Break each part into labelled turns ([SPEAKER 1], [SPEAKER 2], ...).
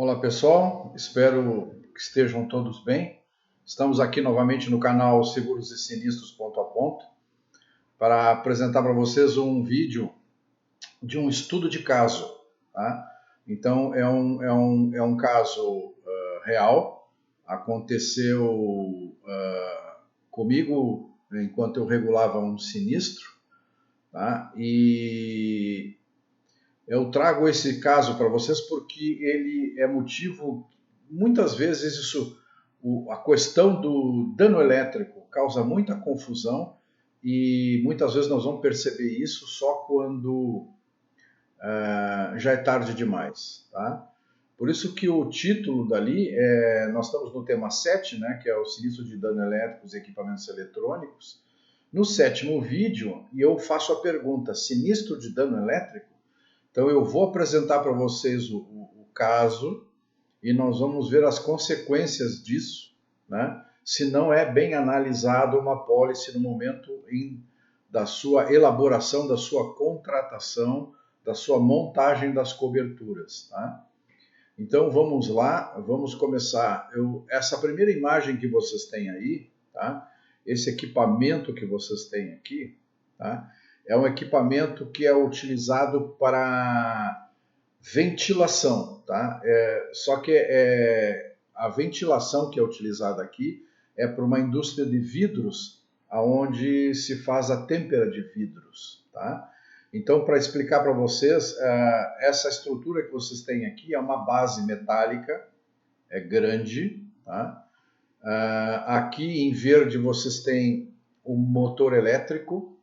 [SPEAKER 1] Olá pessoal, espero que estejam todos bem. Estamos aqui novamente no canal Seguros e Sinistros Ponto a Ponto para apresentar para vocês um vídeo de um estudo de caso. Tá? Então é um caso real, aconteceu comigo enquanto eu regulava um sinistro, tá? E eu trago esse caso para vocês porque ele é motivo, muitas vezes a questão do dano elétrico causa muita confusão e muitas vezes nós vamos perceber isso só quando já é tarde demais, tá? Por isso que o título dali nós estamos no tema 7, né, que é o sinistro de dano elétricos e equipamentos eletrônicos. No sétimo vídeo, e eu faço a pergunta, sinistro de dano elétrico? Então eu vou apresentar para vocês o caso e nós vamos ver as consequências disso, né? Se não é bem analisado uma apólice no momento da sua elaboração, da sua contratação, da sua montagem das coberturas. Tá? Então vamos lá, vamos começar. Essa primeira imagem que vocês têm aí, tá? Esse equipamento que vocês têm aqui, tá? É um equipamento que é utilizado para ventilação, tá? Só que a ventilação que é utilizada aqui é para uma indústria de vidros, aonde se faz a têmpera de vidros, tá? Então, para explicar para vocês, essa estrutura que vocês têm aqui é uma base metálica, é grande, tá? Aqui em verde vocês têm um motor elétrico.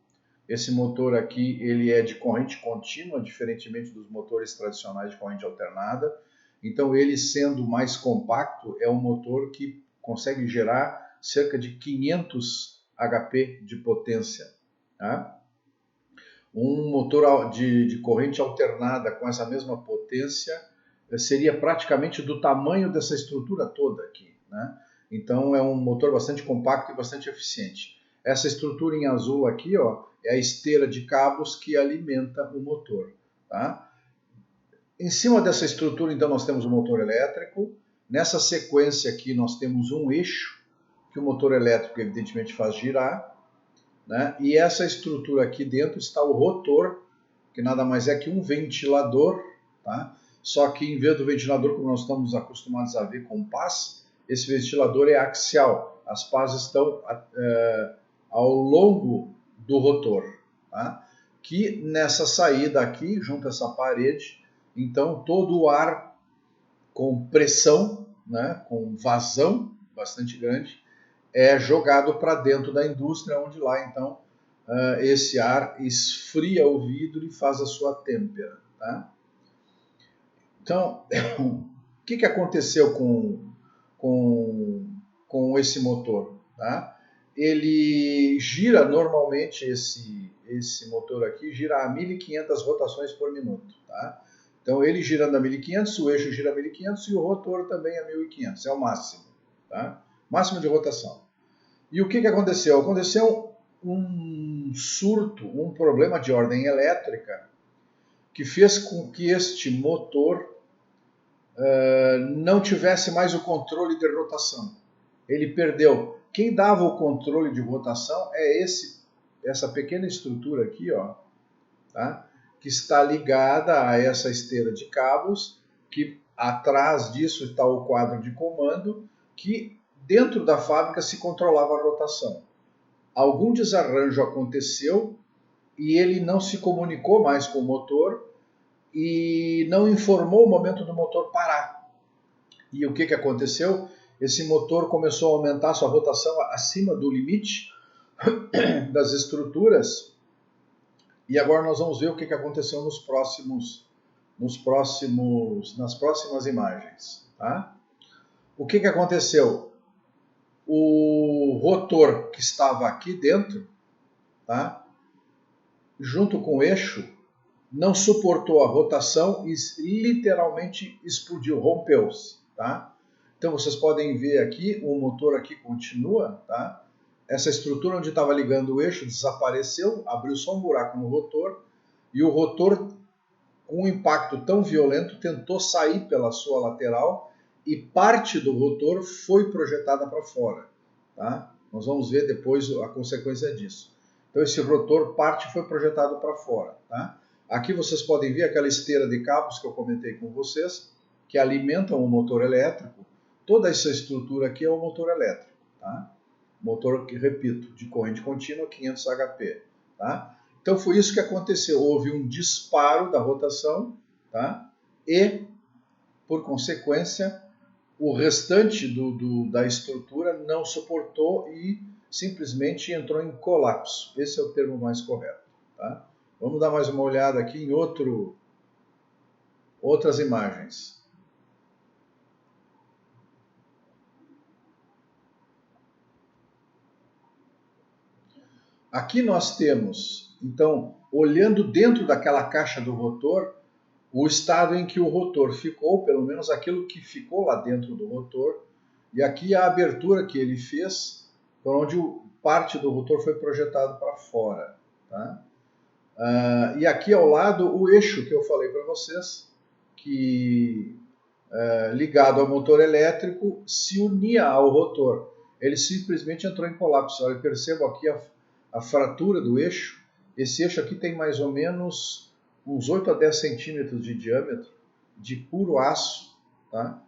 [SPEAKER 1] Esse motor aqui ele é de corrente contínua, diferentemente dos motores tradicionais de corrente alternada. Então, ele sendo mais compacto, é um motor que consegue gerar cerca de 500 HP de potência. Tá? Um motor de corrente alternada com essa mesma potência seria praticamente do tamanho dessa estrutura toda aqui, né? Então é um motor bastante compacto e bastante eficiente. Essa estrutura em azul aqui, ó, é a esteira de cabos que alimenta o motor. Tá? Em cima dessa estrutura, então, nós temos o motor elétrico. Nessa sequência aqui, nós temos um eixo que o motor elétrico, evidentemente, faz girar. Né? E essa estrutura aqui dentro está o rotor, que nada mais é que um ventilador, tá? Só que em vez do ventilador, como nós estamos acostumados a ver com pás, esse ventilador é axial. As pás estão ao longo do rotor, tá? Que nessa saída aqui, junto a essa parede, então todo o ar com pressão, né, com vazão bastante grande, é jogado para dentro da indústria, onde lá então esse ar esfria o vidro e faz a sua têmpera. Tá? Então, o que aconteceu com esse motor? Tá? Ele gira normalmente, esse motor aqui gira a 1.500 rotações por minuto. Tá? Então ele girando a 1.500, o eixo gira a 1.500 e o rotor também a 1.500, é o máximo. Tá? Máximo de rotação. E o que aconteceu? Aconteceu um surto, um problema de ordem elétrica que fez com que este motor não tivesse mais o controle de rotação. Ele perdeu. Quem dava o controle de rotação é essa pequena estrutura aqui, ó, tá? Que está ligada a essa esteira de cabos, que atrás disso está o quadro de comando, que dentro da fábrica se controlava a rotação. Algum desarranjo aconteceu e ele não se comunicou mais com o motor e não informou o momento do motor parar. E o que aconteceu? Esse motor começou a aumentar sua rotação acima do limite das estruturas. E agora nós vamos ver o que aconteceu nas próximas imagens. Tá? O que aconteceu? O rotor que estava aqui dentro, tá? Junto com o eixo, não suportou a rotação e literalmente explodiu, rompeu-se. Tá? Então vocês podem ver aqui, o motor aqui continua, tá? Essa estrutura onde estava ligando o eixo desapareceu, abriu só um buraco no rotor e o rotor um impacto tão violento tentou sair pela sua lateral e parte do rotor foi projetada para fora. Tá? Nós vamos ver depois a consequência disso. Então esse rotor, parte foi projetado para fora. Tá? Aqui vocês podem ver aquela esteira de cabos que eu comentei com vocês, que alimentam o motor elétrico. Toda essa estrutura aqui é o motor elétrico. Tá? Motor, que repito, de corrente contínua, 500 HP. Tá? Então foi isso que aconteceu. Houve um disparo da rotação, tá? E, por consequência, o restante da estrutura não suportou e simplesmente entrou em colapso. Esse é o termo mais correto. Tá? Vamos dar mais uma olhada aqui em outras imagens. Aqui nós temos, então, olhando dentro daquela caixa do rotor, o estado em que o rotor ficou, pelo menos aquilo que ficou lá dentro do rotor, e aqui a abertura que ele fez, por onde parte do rotor foi projetado para fora. Tá? E aqui ao lado o eixo que eu falei para vocês, que ligado ao motor elétrico se unia ao rotor. Ele simplesmente entrou em colapso. Olha, percebam aqui a fratura do eixo. Esse eixo aqui tem mais ou menos uns 8 a 10 centímetros de diâmetro, de puro aço, tá?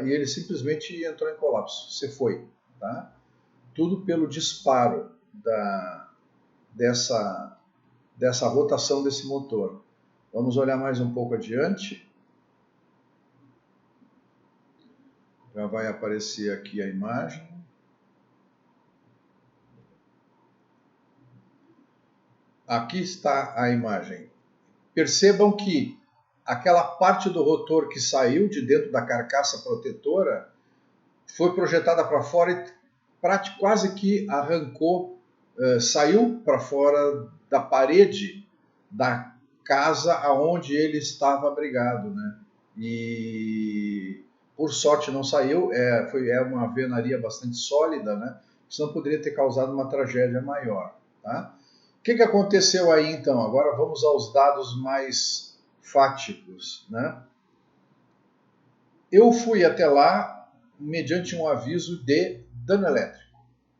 [SPEAKER 1] E ele simplesmente entrou em colapso, se foi. Tá? Tudo pelo disparo dessa rotação desse motor. Vamos olhar mais um pouco adiante. Já vai aparecer aqui a imagem. Aqui está a imagem. Percebam que aquela parte do rotor que saiu de dentro da carcaça protetora foi projetada para fora e quase que arrancou, saiu para fora da parede da casa aonde ele estava abrigado, né? E por sorte não saiu, é uma alvenaria bastante sólida, né? Senão poderia ter causado uma tragédia maior, tá? O que aconteceu aí então? Agora vamos aos dados mais fáticos, né? Eu fui até lá mediante um aviso de dano elétrico,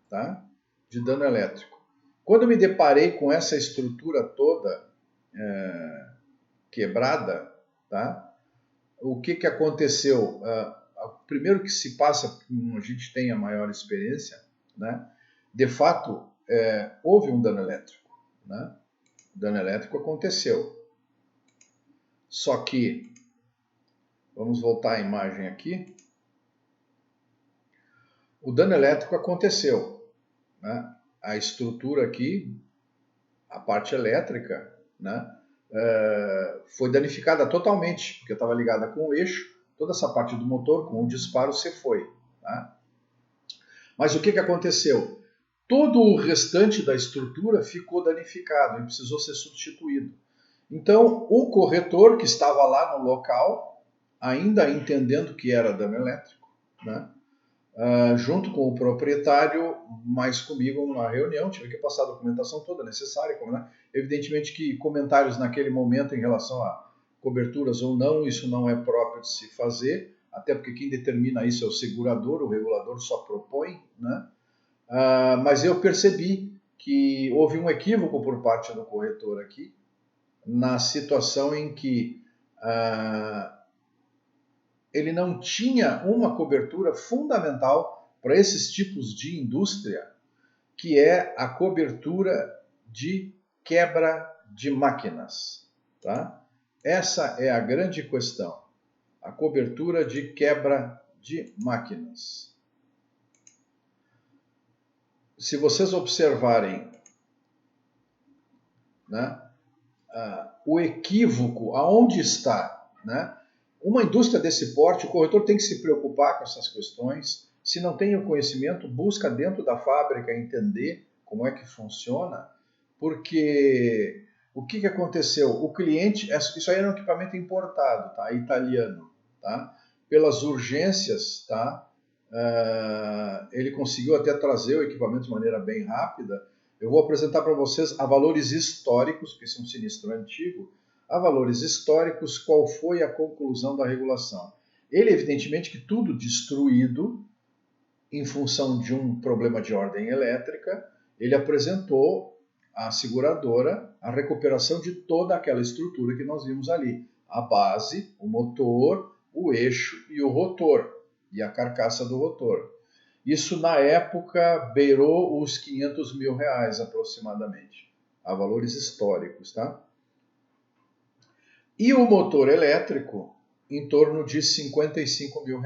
[SPEAKER 1] tá? De dano elétrico. Quando eu me deparei com essa estrutura toda quebrada, tá? O que aconteceu? Primeiro que se passa, a gente tem a maior experiência, né? De fato, houve um dano elétrico. Né? O dano elétrico aconteceu. Só que, vamos voltar à imagem aqui. O dano elétrico aconteceu. Né? A estrutura aqui, a parte elétrica, né? Foi danificada totalmente, porque estava ligada com o eixo. Toda essa parte do motor, com o disparo, se foi. Tá? Mas o que aconteceu? Todo o restante da estrutura ficou danificado e precisou ser substituído. Então, o corretor que estava lá no local, ainda entendendo que era dano elétrico, né, junto com o proprietário, mais comigo na reunião, tive que passar a documentação toda necessária. Né? Evidentemente que comentários naquele momento em relação a coberturas ou não, isso não é próprio de se fazer, até porque quem determina isso é o segurador, o regulador só propõe, né? Mas eu percebi que houve um equívoco por parte do corretor aqui, na situação em que ele não tinha uma cobertura fundamental para esses tipos de indústria, que é a cobertura de quebra de máquinas. Tá? Essa é a grande questão, a cobertura de quebra de máquinas. Se vocês observarem, né, o equívoco, aonde está, né? Uma indústria desse porte, o corretor tem que se preocupar com essas questões. Se não tem o conhecimento, busca dentro da fábrica entender como é que funciona, porque o que aconteceu? O cliente, isso aí era um equipamento importado, tá? Italiano, tá? Pelas urgências, tá? Ele conseguiu até trazer o equipamento de maneira bem rápida. Eu vou apresentar para vocês a valores históricos, porque esse é um sinistro antigo, a valores históricos, qual foi a conclusão da regulação. Ele, evidentemente, que tudo destruído em função de um problema de ordem elétrica, ele apresentou à seguradora a recuperação de toda aquela estrutura que nós vimos ali. A base, o motor, o eixo e o rotor, e a carcaça do rotor. Isso, na época, beirou os R$500 mil aproximadamente, a valores históricos, tá? E o motor elétrico, em torno de R$55 mil.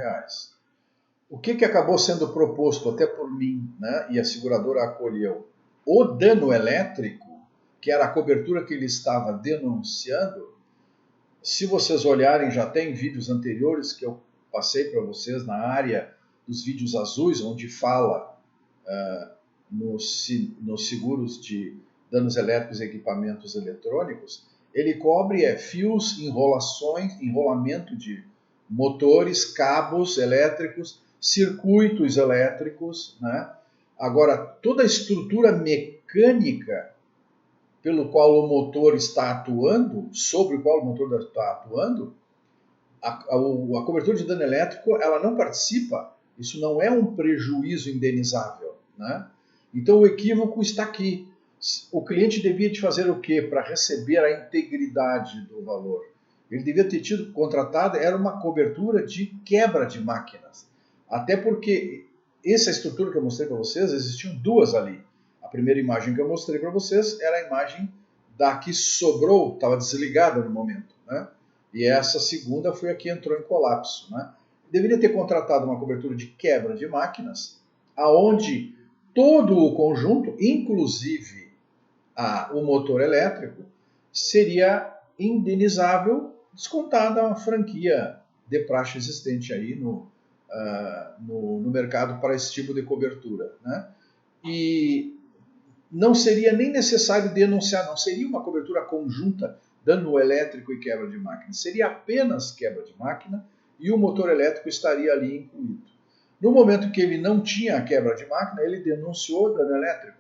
[SPEAKER 1] O que acabou sendo proposto até por mim, né, e a seguradora acolheu? O dano elétrico, que era a cobertura que ele estava denunciando, se vocês olharem, já tem vídeos anteriores que eu passei para vocês na área dos vídeos azuis, onde fala nos seguros de danos elétricos e equipamentos eletrônicos, ele cobre fios, enrolamento de motores, cabos elétricos, circuitos elétricos, né? Agora, toda a estrutura mecânica pelo qual o motor está atuando, sobre o qual o motor está atuando, a cobertura de dano elétrico ela não participa. Isso não é um prejuízo indenizável, né? Então o equívoco está aqui. O cliente devia de fazer o quê para receber a integridade do valor? Ele devia ter tido contratado, era uma cobertura de quebra de máquinas. Até porque essa estrutura que eu mostrei para vocês, existiam duas ali. A primeira imagem que eu mostrei para vocês era a imagem da que sobrou, estava desligada no momento, né? E essa segunda foi a que entrou em colapso, né? Deveria ter contratado uma cobertura de quebra de máquinas, aonde todo o conjunto, inclusive o motor elétrico, seria indenizável, descontada a franquia de praxe existente aí no mercado para esse tipo de cobertura, né? E não seria nem necessário denunciar, não seria uma cobertura conjunta, dano elétrico e quebra de máquina. Seria apenas quebra de máquina e o motor elétrico estaria ali incluído. No momento que ele não tinha a quebra de máquina, ele denunciou dano elétrico.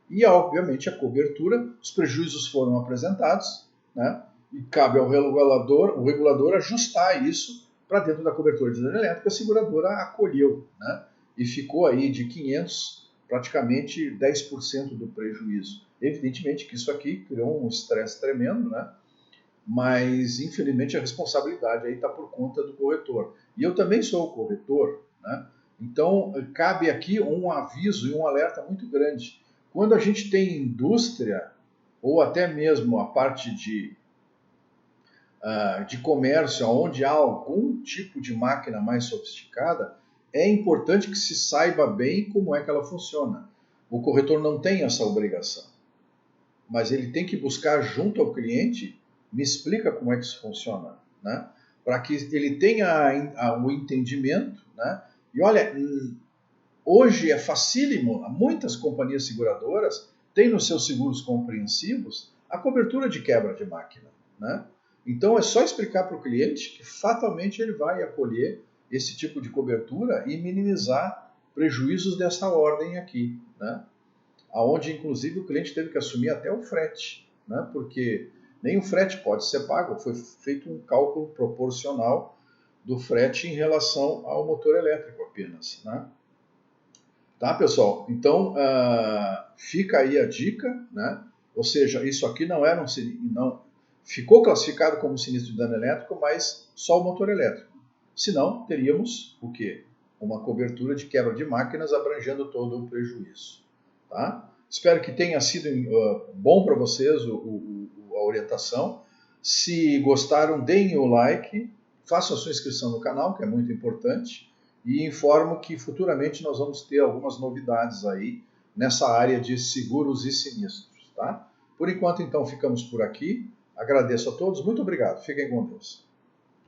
[SPEAKER 1] E, obviamente, a cobertura, os prejuízos foram apresentados, né? E cabe ao regulador ajustar isso para dentro da cobertura de dano elétrico. A seguradora acolheu, né? E ficou aí de 500, praticamente 10% do prejuízo. Evidentemente que isso aqui criou um estresse tremendo, né? Mas, infelizmente, a responsabilidade aí está por conta do corretor. E eu também sou o corretor, né? Então, cabe aqui um aviso e um alerta muito grande. Quando a gente tem indústria, ou até mesmo a parte de comércio, onde há algum tipo de máquina mais sofisticada, é importante que se saiba bem como é que ela funciona. O corretor não tem essa obrigação, mas ele tem que buscar junto ao cliente, me explica como é que isso funciona, né? Para que ele tenha o entendimento, né? E olha, hoje é facílimo, muitas companhias seguradoras têm nos seus seguros compreensivos a cobertura de quebra de máquina, né? Então é só explicar para o cliente que fatalmente ele vai acolher esse tipo de cobertura e minimizar prejuízos dessa ordem aqui, né? Onde inclusive o cliente teve que assumir até o frete, né? Porque nem o frete pode ser pago, foi feito um cálculo proporcional do frete em relação ao motor elétrico apenas, né? Tá, pessoal? Então, fica aí a dica, né? Ou seja, isso aqui não era não ficou classificado como sinistro de dano elétrico, mas só o motor elétrico. Senão, teríamos o quê? Uma cobertura de quebra de máquinas abrangendo todo o prejuízo. Tá? Espero que tenha sido bom para vocês a orientação. Se gostaram, deem o like, façam a sua inscrição no canal, que é muito importante, e informo que futuramente nós vamos ter algumas novidades aí nessa área de seguros e sinistros. Tá? Por enquanto, então, ficamos por aqui. Agradeço a todos, muito obrigado. Fiquem com Deus.